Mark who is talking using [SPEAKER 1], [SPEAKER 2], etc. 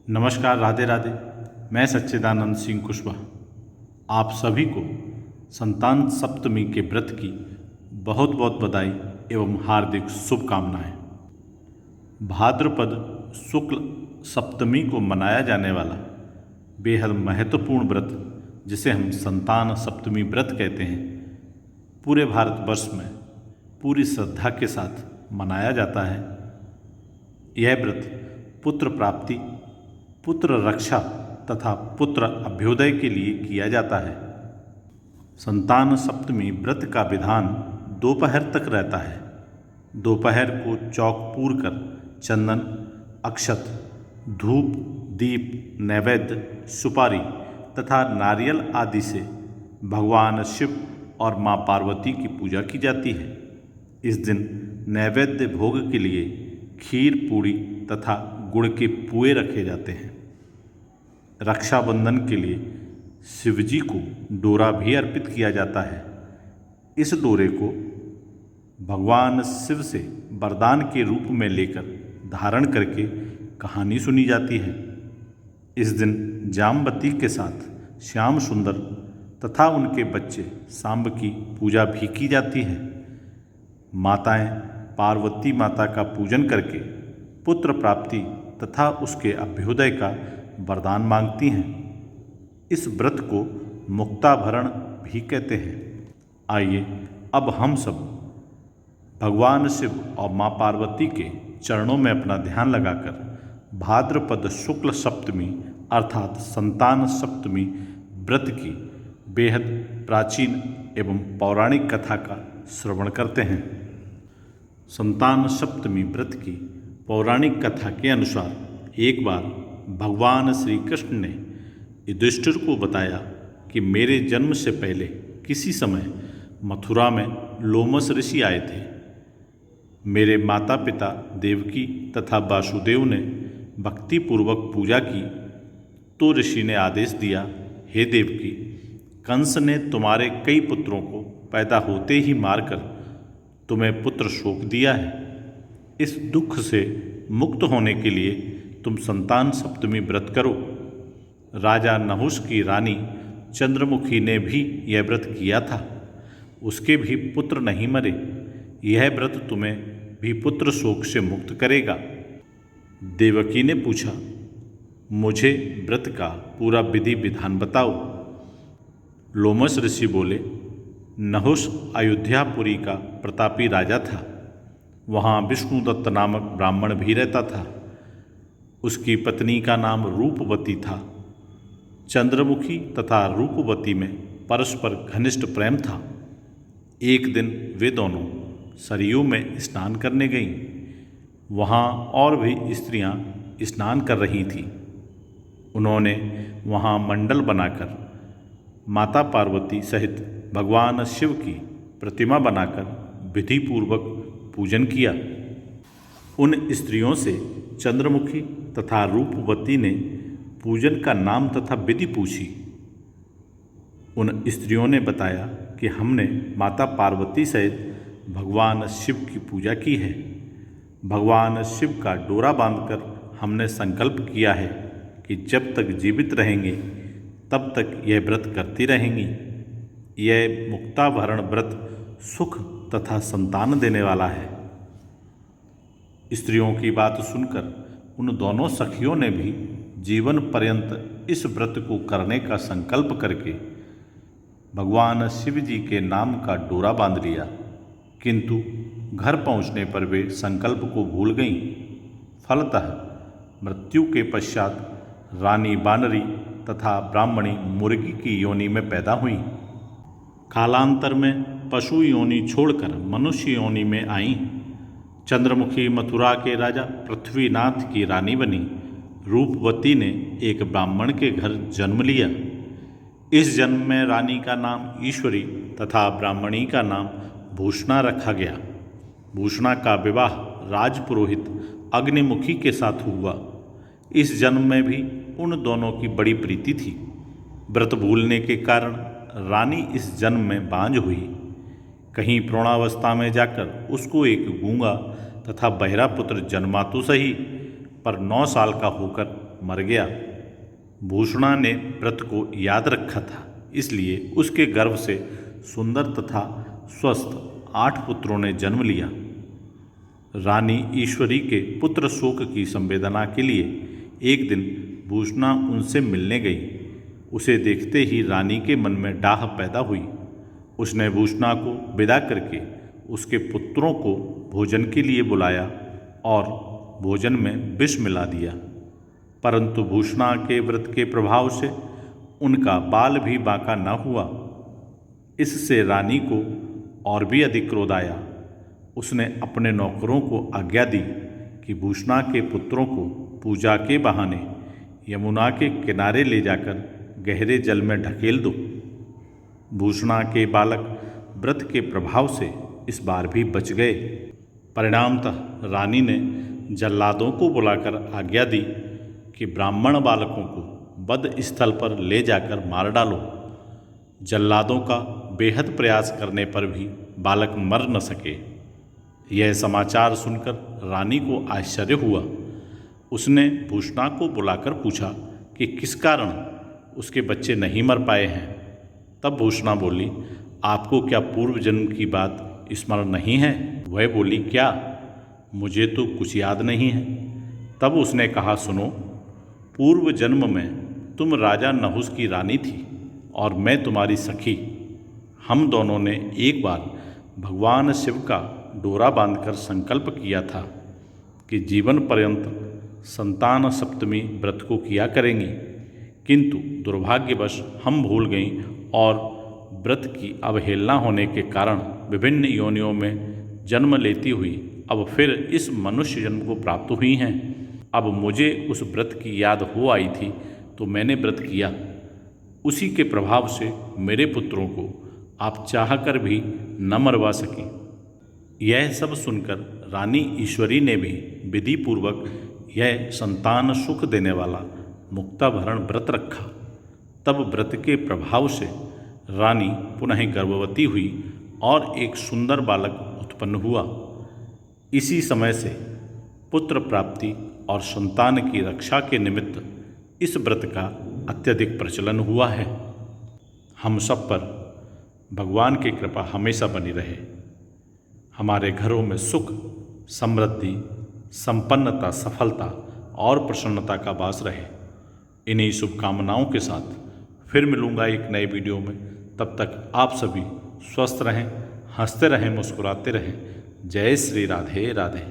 [SPEAKER 1] नमस्कार, राधे राधे। मैं सच्चिदानंद सिंह कुशवाहा आप सभी को संतान सप्तमी के व्रत की बहुत बहुत बधाई एवं हार्दिक शुभकामनाएं। भाद्रपद शुक्ल सप्तमी को मनाया जाने वाला बेहद महत्वपूर्ण व्रत, जिसे हम संतान सप्तमी व्रत कहते हैं, पूरे भारतवर्ष में पूरी श्रद्धा के साथ मनाया जाता है। यह व्रत पुत्र प्राप्ति, पुत्र रक्षा तथा पुत्र अभ्युदय के लिए किया जाता है। संतान सप्तमी व्रत का विधान दोपहर तक रहता है। दोपहर को चौक पूर कर चंदन, अक्षत, धूप, दीप, नैवेद्य, सुपारी तथा नारियल आदि से भगवान शिव और माँ पार्वती की पूजा की जाती है। इस दिन नैवेद्य भोग के लिए खीर, पूड़ी तथा गुड़ के पुए रखे जाते हैं। रक्षाबंधन के लिए शिवजी को डोरा भी अर्पित किया जाता है। इस डोरे को भगवान शिव से वरदान के रूप में लेकर धारण करके कहानी सुनी जाती है। इस दिन जामवती के साथ श्याम सुंदर तथा उनके बच्चे सांब की पूजा भी की जाती है। माताएं पार्वती माता का पूजन करके पुत्र प्राप्ति तथा उसके अभ्युदय का वरदान मांगती हैं। इस व्रत को मुक्ताभरण भी कहते हैं। आइए अब हम सब भगवान शिव और माँ पार्वती के चरणों में अपना ध्यान लगाकर भाद्रपद शुक्ल सप्तमी अर्थात संतान सप्तमी व्रत की बेहद प्राचीन एवं पौराणिक कथा का श्रवण करते हैं। संतान सप्तमी व्रत की पौराणिक कथा के अनुसार एक बार भगवान श्री कृष्ण ने युधिष्ठिर को बताया कि मेरे जन्म से पहले किसी समय मथुरा में लोमस ऋषि आए थे। मेरे माता पिता देवकी तथा वासुदेव ने भक्तिपूर्वक पूजा की तो ऋषि ने आदेश दिया, हे देवकी, कंस ने तुम्हारे कई पुत्रों को पैदा होते ही मारकर तुम्हें पुत्र शोक दिया है। इस दुख से मुक्त होने के लिए तुम संतान सप्तमी व्रत करो। राजा नहुष की रानी चंद्रमुखी ने भी यह व्रत किया था, उसके भी पुत्र नहीं मरे। यह व्रत तुम्हें भी पुत्र शोक से मुक्त करेगा। देवकी ने पूछा, मुझे व्रत का पूरा विधि विधान बताओ। लोमस ऋषि बोले, नहुष अयोध्यापुरी का प्रतापी राजा था। वहाँ विष्णुदत्त नामक ब्राह्मण भी रहता था। उसकी पत्नी का नाम रूपवती था। चंद्रमुखी तथा रूपवती में परस्पर घनिष्ठ प्रेम था। एक दिन वे दोनों सरयू में स्नान करने गईं। वहाँ और भी स्त्रियां स्नान कर रही थीं। उन्होंने वहाँ मंडल बनाकर माता पार्वती सहित भगवान शिव की प्रतिमा बनाकर विधिपूर्वक पूजन किया। उन स्त्रियों से चंद्रमुखी तथा रूपवती ने पूजन का नाम तथा विधि पूछी। उन स्त्रियों ने बताया कि हमने माता पार्वती सहित भगवान शिव की पूजा की है। भगवान शिव का डोरा बांधकर हमने संकल्प किया है कि जब तक जीवित रहेंगे तब तक यह व्रत करती रहेंगी। यह मुक्ताभरण व्रत सुख तथा संतान देने वाला है। स्त्रियों की बात सुनकर उन दोनों सखियों ने भी जीवन पर्यंत इस व्रत को करने का संकल्प करके भगवान शिव जी के नाम का डोरा बांध लिया। किंतु घर पहुंचने पर वे संकल्प को भूल गईं। फलतः मृत्यु के पश्चात रानी बानरी तथा ब्राह्मणी मुर्गी की योनि में पैदा हुई। कालांतर में पशु योनि छोड़कर मनुष्य योनि में आईं। चंद्रमुखी मथुरा के राजा पृथ्वीनाथ की रानी बनी। रूपवती ने एक ब्राह्मण के घर जन्म लिया। इस जन्म में रानी का नाम ईश्वरी तथा ब्राह्मणी का नाम भूषणा रखा गया। भूषणा का विवाह राजपुरोहित अग्निमुखी के साथ हुआ। इस जन्म में भी उन दोनों की बड़ी प्रीति थी। व्रत भूलने के कारण रानी इस जन्म में बांझ हुई। कहीं प्रौढ़ावस्था में जाकर उसको एक गूंगा तथा बहरा पुत्र जन्मा तो सही, पर 9 साल का होकर मर गया। भूषणा ने व्रत को याद रखा था, इसलिए उसके गर्भ से सुंदर तथा स्वस्थ 8 पुत्रों ने जन्म लिया। रानी ईश्वरी के पुत्र शोक की संवेदना के लिए एक दिन भूषणा उनसे मिलने गई। उसे देखते ही रानी के मन में डाह पैदा हुई। उसने भूषणा को विदा करके उसके पुत्रों को भोजन के लिए बुलाया और भोजन में विष मिला दिया, परंतु भूषणा के व्रत के प्रभाव से उनका बाल भी बांका न हुआ। इससे रानी को और भी अधिक क्रोध आया। उसने अपने नौकरों को आज्ञा दी कि भूषणा के पुत्रों को पूजा के बहाने यमुना के किनारे ले जाकर गहरे जल में ढकेल दो। भूषणा के बालक व्रत के प्रभाव से इस बार भी बच गए। परिणामतः रानी ने जल्लादों को बुलाकर आज्ञा दी कि ब्राह्मण बालकों को वध स्थल पर ले जाकर मार डालो। जल्लादों का बेहद प्रयास करने पर भी बालक मर न सके। यह समाचार सुनकर रानी को आश्चर्य हुआ। उसने भूषणा को बुलाकर पूछा कि किस कारण उसके बच्चे नहीं मर पाए हैं। तब भूषणा बोली, आपको क्या पूर्व जन्म की बात स्मरण नहीं है? वह बोली, क्या? मुझे तो कुछ याद नहीं है। तब उसने कहा, सुनो, पूर्व जन्म में तुम राजा नहुस की रानी थी और मैं तुम्हारी सखी। हम दोनों ने एक बार भगवान शिव का डोरा बांधकर संकल्प किया था कि जीवन पर्यंत संतान सप्तमी व्रत को किया करेंगी, किंतु दुर्भाग्यवश हम भूल गईं और व्रत की अवहेलना होने के कारण विभिन्न योनियों में जन्म लेती हुई अब फिर इस मनुष्य जन्म को प्राप्त हुई हैं। अब मुझे उस व्रत की याद हो आई थी तो मैंने व्रत किया। उसी के प्रभाव से मेरे पुत्रों को आप चाहकर भी न मरवा सकी। यह सब सुनकर रानी ईश्वरी ने भी विधि पूर्वक यह संतान सुख देने वाला मुक्ताभरण व्रत रखा। तब व्रत के प्रभाव से रानी पुनः गर्भवती हुई और एक सुंदर बालक उत्पन्न हुआ। इसी समय से पुत्र प्राप्ति और संतान की रक्षा के निमित्त इस व्रत का अत्यधिक प्रचलन हुआ है। हम सब पर भगवान की कृपा हमेशा बनी रहे। हमारे घरों में सुख, समृद्धि, संपन्नता, सफलता और प्रसन्नता का वास रहे। इन्हीं शुभकामनाओं के साथ फिर मिलूँगा एक नए वीडियो में। तब तक आप सभी स्वस्थ रहें, हंसते रहें, मुस्कुराते रहें। जय श्री राधे राधे।